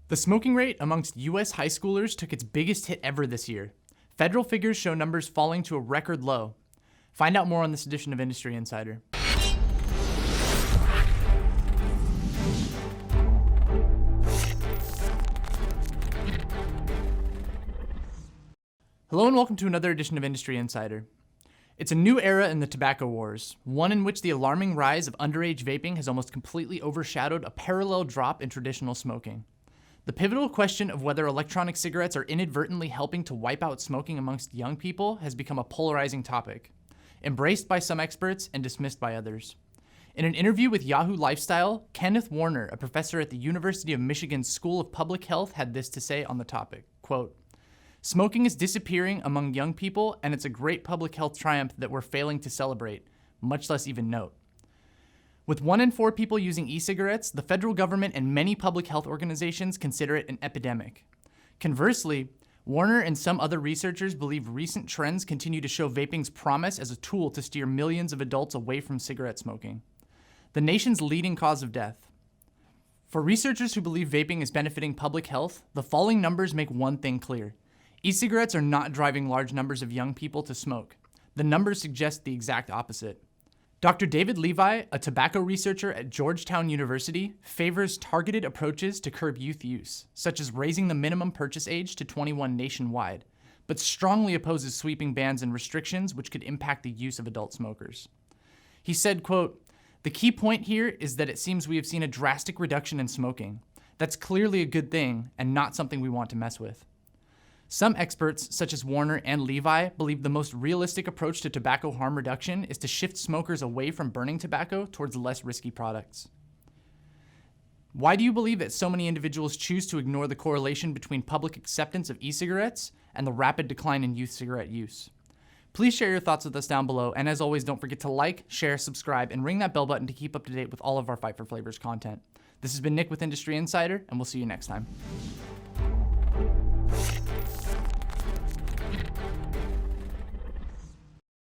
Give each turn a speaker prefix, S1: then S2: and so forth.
S1: The smoking rate amongst U.S. high schoolers took its biggest hit ever this year. Federal figures show numbers falling to a record low. Find out more on this edition of Industry Insider. Hello and welcome to another edition of Industry Insider. It's a new era in the tobacco wars, one in which the alarming rise of underage vaping has almost completely overshadowed a parallel drop in traditional smoking. The pivotal question of whether electronic cigarettes are inadvertently helping to wipe out smoking amongst young people has become a polarizing topic, embraced by some experts and dismissed by others. In an interview with Yahoo Lifestyle, Kenneth Warner, a professor at the University of Michigan's School of Public Health, had this to say on the topic, quote, "Smoking is disappearing among young people, and it's a great public health triumph that we're failing to celebrate, much less even note. With 1 in 4 people using e-cigarettes, the federal government and many public health organizations consider it an epidemic. Conversely, Warner and some other researchers believe recent trends continue to show vaping's promise as a tool to steer millions of adults away from cigarette smoking, the nation's leading cause of death. For researchers who believe vaping is benefiting public health, the falling numbers make one thing clear. E-cigarettes are not driving large numbers of young people to smoke. The numbers suggest the exact opposite. Dr. David Levi, a tobacco researcher at Georgetown University, favors targeted approaches to curb youth use, such as raising the minimum purchase age to 21 nationwide, but strongly opposes sweeping bans and restrictions which could impact the use of adult smokers. He said, quote, "The key point here is that it seems we have seen a drastic reduction in smoking. That's clearly a good thing and not something we want to mess with." Some experts, such as Warner and Levi, believe the most realistic approach to tobacco harm reduction is to shift smokers away from burning tobacco towards less risky products. Why do you believe that so many individuals choose to ignore the correlation between public acceptance of e-cigarettes and the rapid decline in youth cigarette use? Please share your thoughts with us down below, and as always, don't forget to like, share, subscribe, and ring that bell button to keep up to date with all of our Fight for Flavors content. This has been Nick with Industry Insider, and we'll see you next time.